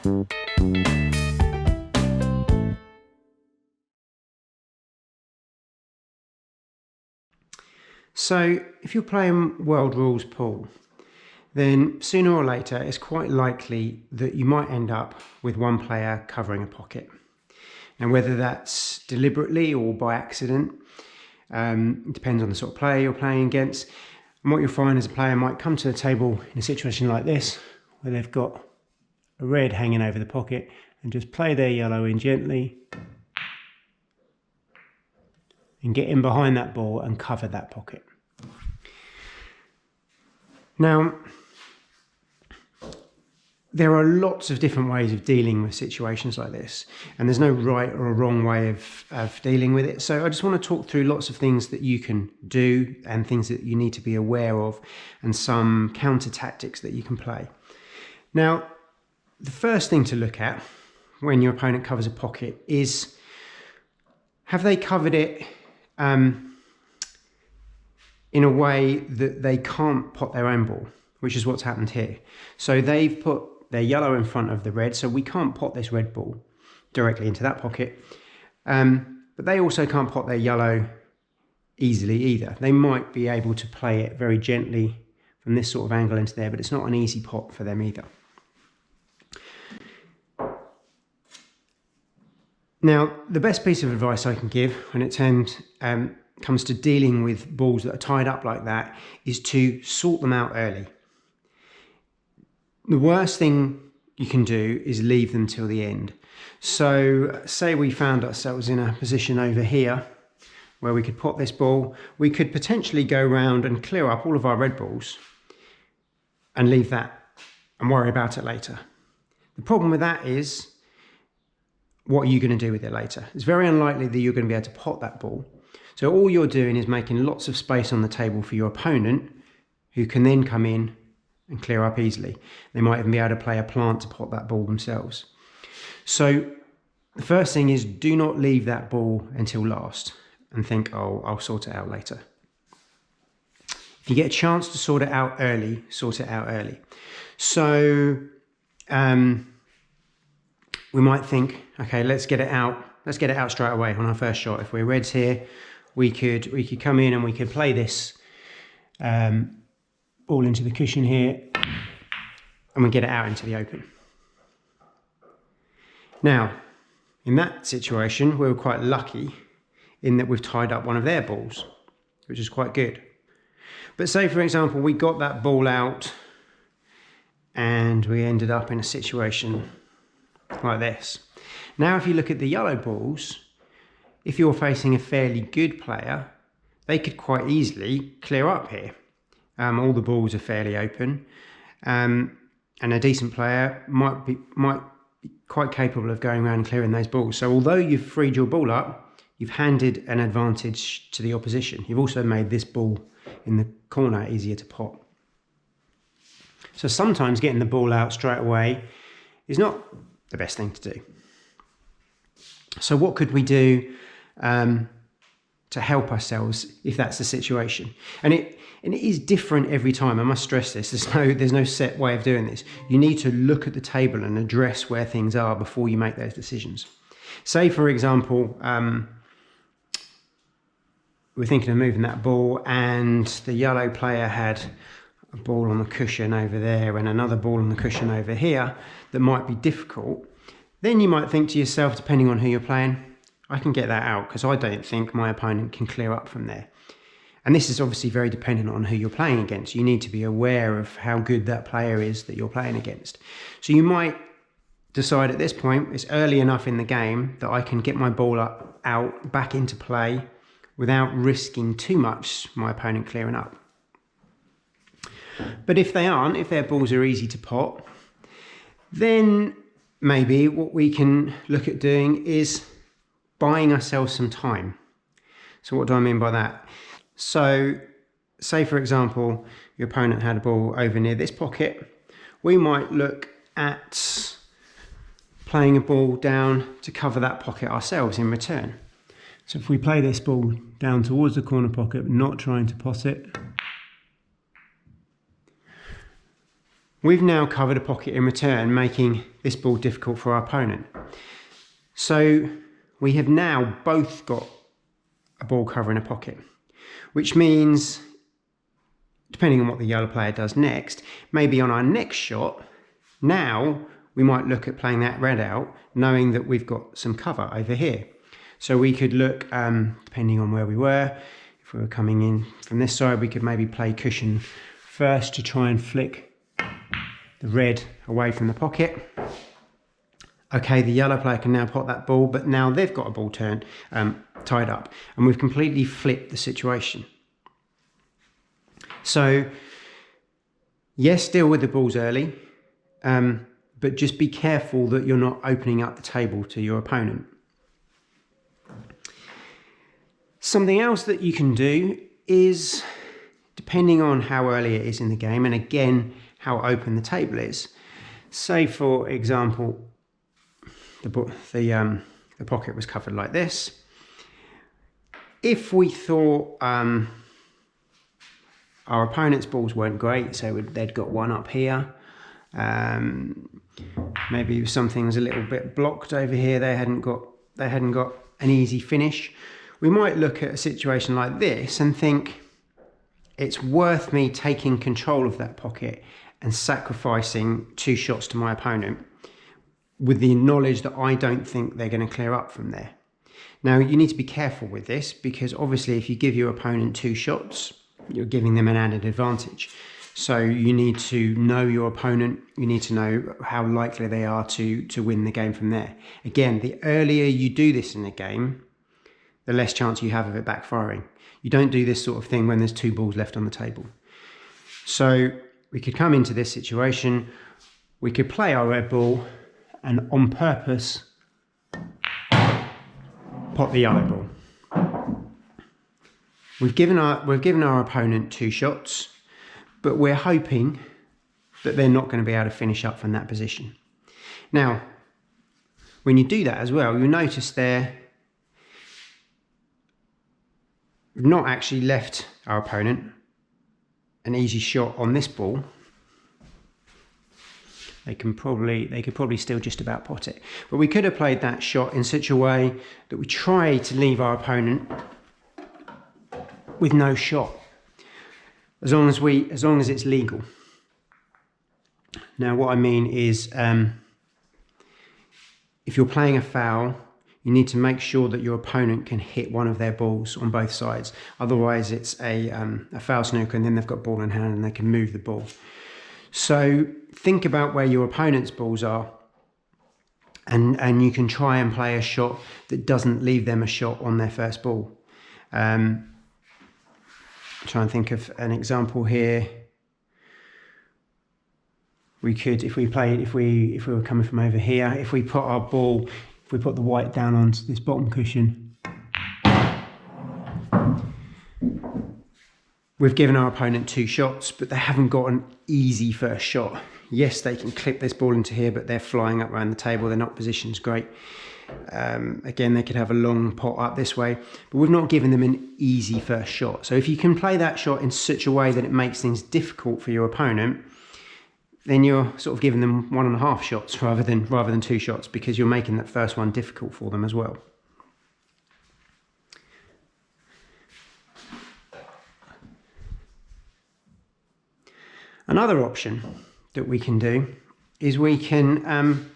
So if you're playing world rules pool, then sooner or later it's quite likely that you might end up with one player covering a pocket. Now whether that's deliberately or by accident, it depends on the sort of player you're playing against. And what you'll find is a player might come to the table in a situation like this, where they've got a red hanging over the pocket, and just play their yellow in gently and get in behind that ball and cover that pocket. Now, there are lots of different ways of dealing with situations like this, and there's no right or a wrong way of dealing with it. So I just want to talk through lots of things that you can do and things that you need to be aware of, and some counter tactics that you can play. Now, the first thing to look at when your opponent covers a pocket is, have they covered it in a way that they can't pot their own ball, which is what's happened here. So they've put their yellow in front of the red, so we can't pot this red ball directly into that pocket. But they also can't pot their yellow easily either. They might be able to play it very gently from this sort of angle into there, but it's not an easy pot for them either. Now, the best piece of advice I can give when it comes to dealing with balls that are tied up like that is to sort them out early. The worst thing you can do is leave them till the end. So say we found ourselves in a position over here where we could pot this ball, we could potentially go round and clear up all of our red balls and leave that and worry about it later. The problem with that is, what are you going to do with it later? It's very unlikely that you're going to be able to pot that ball. So all you're doing is making lots of space on the table for your opponent, who can then come in and clear up easily. They might even be able to play a plant to pot that ball themselves. So the first thing is, do not leave that ball until last and think, oh, I'll sort it out later. If you get a chance to sort it out early, sort it out early. So we might think, okay, let's get it out straight away on our first shot. If we're reds here, we could come in and we could play this ball into the cushion here, and we get it out into the open. Now, in that situation, we were quite lucky in that we've tied up one of their balls, which is quite good. But say, for example, we got that ball out and we ended up in a situation like this. Now, if you look at the yellow balls, if you're facing a fairly good player, they could quite easily clear up here. All the balls are fairly open, and a decent player might be quite capable of going around and clearing those balls. So although you've freed your ball up, you've handed an advantage to the opposition. You've also made this ball in the corner easier to pot. So sometimes getting the ball out straight away is not the best thing to do. So what could we do to help ourselves if that's the situation? And it is different every time. I must stress this. There's no set way of doing this. You need to look at the table and address where things are before you make those decisions. Say, for example, we're thinking of moving that ball, and the yellow player had a ball on the cushion over there and another ball on the cushion over here that might be difficult. Then you might think to yourself, depending on who you're playing, I can get that out because I don't think my opponent can clear up from there. And this is obviously very dependent on who you're playing against. You need to be aware of how good that player is that you're playing against. So you might decide at this point, it's early enough in the game that I can get my ball out back into play without risking too much my opponent clearing up. But if they aren't, if their balls are easy to pot, then maybe what we can look at doing is buying ourselves some time. So what do I mean by that? So say, for example, your opponent had a ball over near this pocket. We might look at playing a ball down to cover that pocket ourselves in return. So if we play this ball down towards the corner pocket, not trying to pot it, We've now covered a pocket in return, making this ball difficult for our opponent. So we have now both got a ball cover in a pocket, which means, depending on what the yellow player does next, maybe on our next shot, now we might look at playing that red out, knowing that we've got some cover over here. So we could look, depending on where we were, if we were coming in from this side, we could maybe play cushion first to try and flick the red away from the pocket. Okay, the yellow player can now pot that ball, but now they've got a ball tied up, and we've completely flipped the situation. So, yes, deal with the balls early, but just be careful that you're not opening up the table to your opponent. Something else that you can do is, depending on how early it is in the game, and again, how open the table is, say for example, the pocket was covered like this. If we thought our opponent's balls weren't great, so they'd got one up here, maybe something was a little bit blocked over here, they hadn't got an easy finish, we might look at a situation like this and think it's worth me taking control of that pocket and sacrificing 2 shots to my opponent, with the knowledge that I don't think they're going to clear up from there. Now, you need to be careful with this, because obviously if you give your opponent 2 shots, you're giving them an added advantage. So you need to know your opponent, you need to know how likely they are to win the game from there. Again, the earlier you do this in a game, the less chance you have of it backfiring. You don't do this sort of thing when there's 2 balls left on the table. So we could come into this situation, we could play our red ball, and on purpose pot the yellow ball. We've given our opponent 2 shots, but we're hoping that they're not going to be able to finish up from that position. Now, when you do that as well, you'll notice there we've not actually left our opponent an easy shot on this ball. They could probably still just about pot it. But we could have played that shot in such a way that we try to leave our opponent with no shot, as long as it's legal. Now, what I mean is, if you're playing a foul, you need to make sure that your opponent can hit one of their balls on both sides. Otherwise, it's a foul snooker, and then they've got ball in hand and they can move the ball. So think about where your opponent's balls are, and you can try and play a shot that doesn't leave them a shot on their first ball. Try and think of an example here. We could, if we were coming from over here, if we put our ball, if we put the white down onto this bottom cushion, we've given our opponent 2 shots, but they haven't got an easy first shot. Yes, they can clip this ball into here, but they're flying up around the table. They're not positioned great. Again, they could have a long pot up this way, but we've not given them an easy first shot. So if you can play that shot in such a way that it makes things difficult for your opponent, then you're sort of giving them 1.5 shots rather than 2 shots, because you're making that first one difficult for them as well. Another option that we can do is we can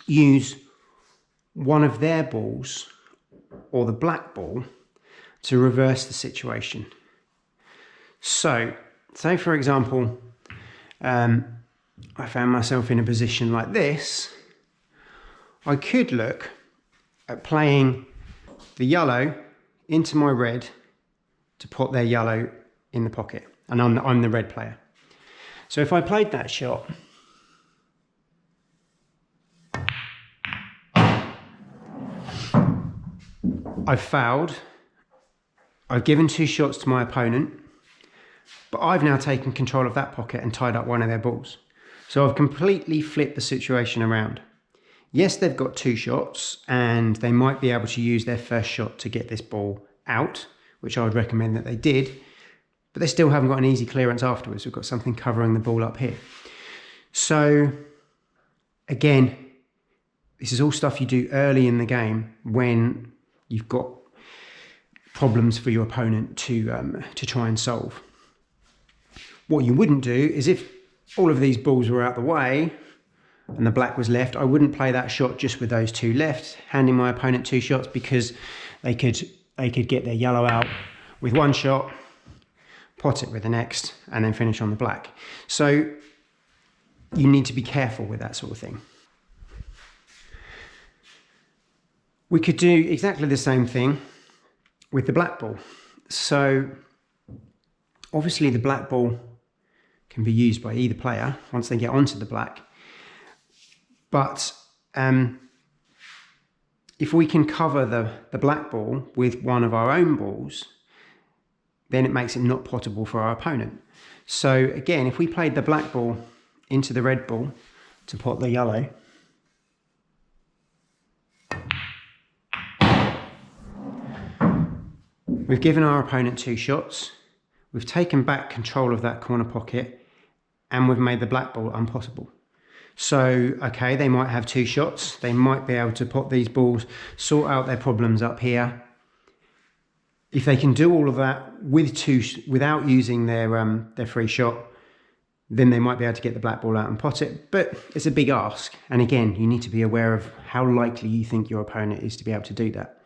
use one of their balls, or the black ball, to reverse the situation. So, say for example, I found myself in a position like this. I could look at playing the yellow into my red to put their yellow in the pocket, and I'm the red player. So if I played that shot, I've fouled, I've given 2 shots to my opponent, but I've now taken control of that pocket and tied up one of their balls. So I've completely flipped the situation around. Yes, they've got 2 shots, and they might be able to use their first shot to get this ball out, which I would recommend that they did, but they still haven't got an easy clearance afterwards. We've got something covering the ball up here. So again, this is all stuff you do early in the game when you've got problems for your opponent to try and solve. What you wouldn't do is, if all of these balls were out the way and the black was left, I wouldn't play that shot just with those two left, handing my opponent two shots, because they could get their yellow out with one shot, pot it with the next, and then finish on the black. So you need to be careful with that sort of thing. We could do exactly the same thing with the black ball. So obviously the black ball can be used by either player once they get onto the black. But if we can cover the black ball with one of our own balls, then it makes it not potable for our opponent. So again, if we played the black ball into the red ball to pot the yellow, we've given our opponent two shots, we've taken back control of that corner pocket, and we've made the black ball unpottable. So, okay, they might have two shots, they might be able to pot these balls, sort out their problems up here. If they can do all of that without using their free shot, then they might be able to get the black ball out and pot it, but it's a big ask. And again, you need to be aware of how likely you think your opponent is to be able to do that.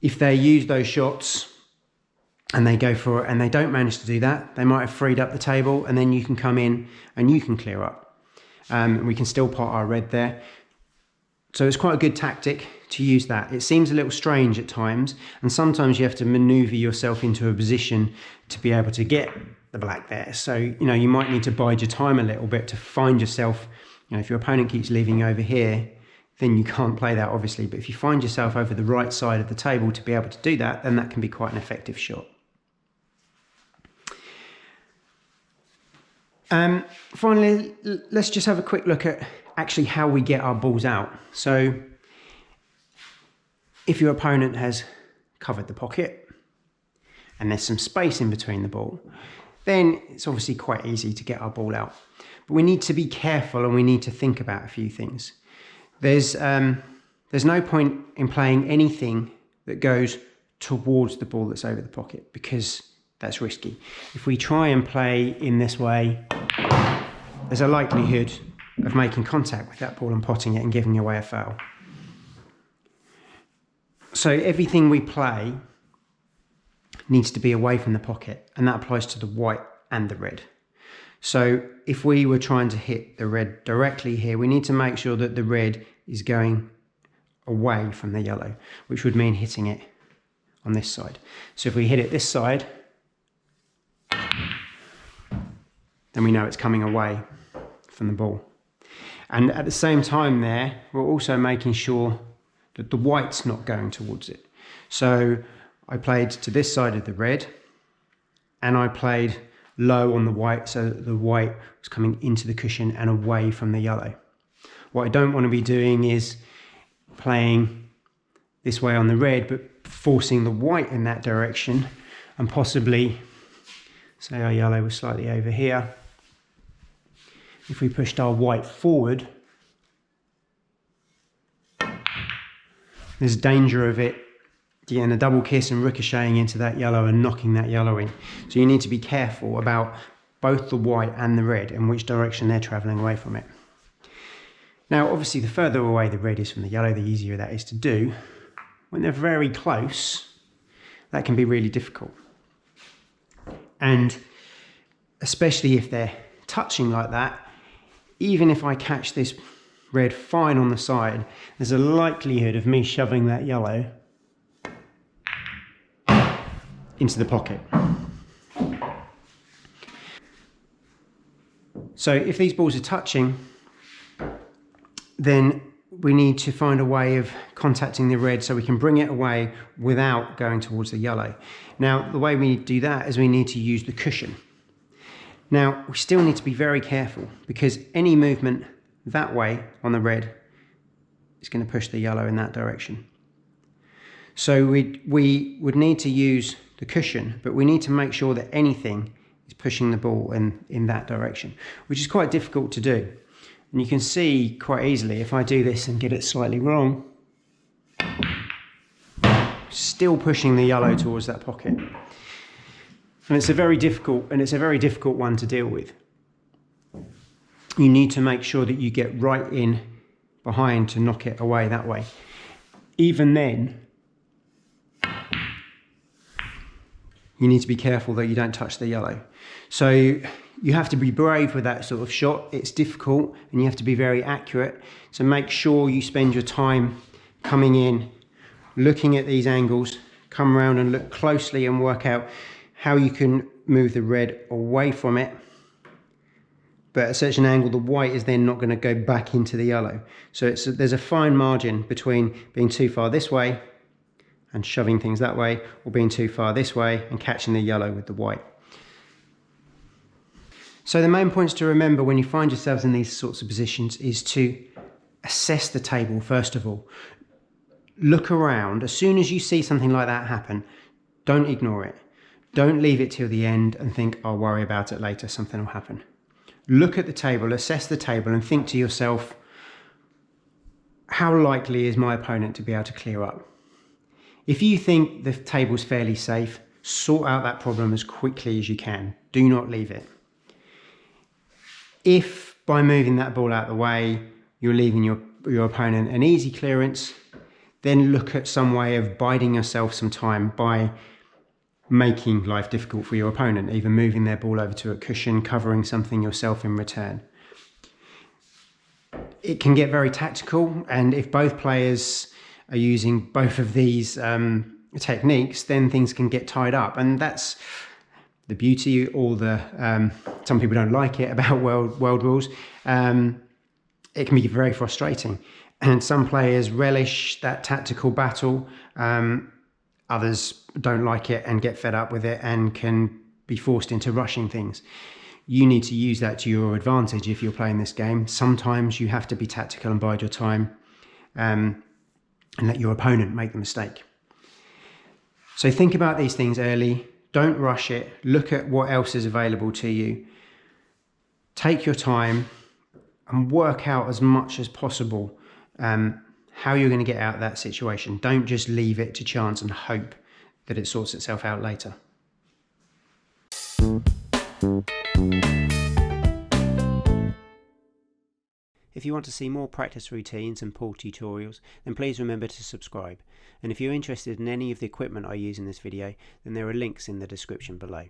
If they use those shots and they go for it and they don't manage to do that, they might have freed up the table, and then you can come in and you can clear up. We can still pot our red there. So it's quite a good tactic to use that. It seems a little strange at times, and sometimes you have to maneuver yourself into a position to be able to get the black there. So, you might need to bide your time a little bit to find yourself, if your opponent keeps leaving over here, then you can't play that obviously. But if you find yourself over the right side of the table to be able to do that, then that can be quite an effective shot. Finally, let's just have a quick look at actually how we get our balls out. So if your opponent has covered the pocket and there's some space in between the ball, then it's obviously quite easy to get our ball out. But we need to be careful, and we need to think about a few things. There's no point in playing anything that goes towards the ball that's over the pocket, because that's risky. If we try and play in this way, there's a likelihood of making contact with that ball and potting it and giving away a foul. So everything we play needs to be away from the pocket, and that applies to the white and the red. So if we were trying to hit the red directly here, we need to make sure that the red is going away from the yellow, which would mean hitting it on this side. So if we hit it this side, then we know it's coming away from the ball. And at the same time there, we're also making sure that the white's not going towards it. So I played to this side of the red, and I played low on the white so that the white was coming into the cushion and away from the yellow. What I don't want to be doing is playing this way on the red, but forcing the white in that direction, and possibly, say our yellow was slightly over here, if we pushed our white forward, there's danger of it getting a double kiss and ricocheting into that yellow and knocking that yellow in. So you need to be careful about both the white and the red and which direction they're travelling away from it. Now, obviously, the further away the red is from the yellow, the easier that is to do. When they're very close, that can be really difficult. And especially if they're touching like that, even if I catch this red fine on the side, there's a likelihood of me shoving that yellow into the pocket. So if these balls are touching, then we need to find a way of contacting the red so we can bring it away without going towards the yellow. Now, the way we do that is we need to use the cushion. Now, we still need to be very careful, because any movement that way on the red is going to push the yellow in that direction. So we would need to use the cushion, but we need to make sure that anything is pushing the ball in that direction, which is quite difficult to do. And you can see quite easily if I do this and get it slightly wrong, still pushing the yellow towards that pocket. And it's a very difficult one to deal with. You need to make sure that you get right in behind to knock it away that way. Even then, you need to be careful that you don't touch the yellow. So you have to be brave with that sort of shot. It's difficult and you have to be very accurate. So make sure you spend your time coming in, looking at these angles, come around and look closely and work out how you can move the red away from it. But at such an angle, the white is then not going to go back into the yellow. So there's a fine margin between being too far this way and shoving things that way, or being too far this way and catching the yellow with the white. So the main points to remember when you find yourselves in these sorts of positions is to assess the table first of all. Look around. As soon as you see something like that happen, don't ignore it. Don't leave it till the end and think, I'll worry about it later, something will happen. Look at the table, assess the table and think to yourself, how likely is my opponent to be able to clear up? If you think the table's fairly safe, sort out that problem as quickly as you can. Do not leave it. If by moving that ball out of the way, you're leaving your opponent an easy clearance, then look at some way of biding yourself some time by making life difficult for your opponent, either moving their ball over to a cushion, covering something yourself in return. It can get very tactical, and if both players are using both of these techniques, then things can get tied up, and that's the beauty, or the some people don't like it about world rules. It can be very frustrating, and some players relish that tactical battle. Others don't like it and get fed up with it and can be forced into rushing things. You need to use that to your advantage if you're playing this game. Sometimes you have to be tactical and bide your time and let your opponent make the mistake. So think about these things early. Don't rush it. Look at what else is available to you. Take your time and work out as much as possible how you're going to get out of that situation. Don't just leave it to chance and hope that it sorts itself out later. If you want to see more practice routines and pool tutorials, then please remember to subscribe. And if you're interested in any of the equipment I use in this video, then there are links in the description below.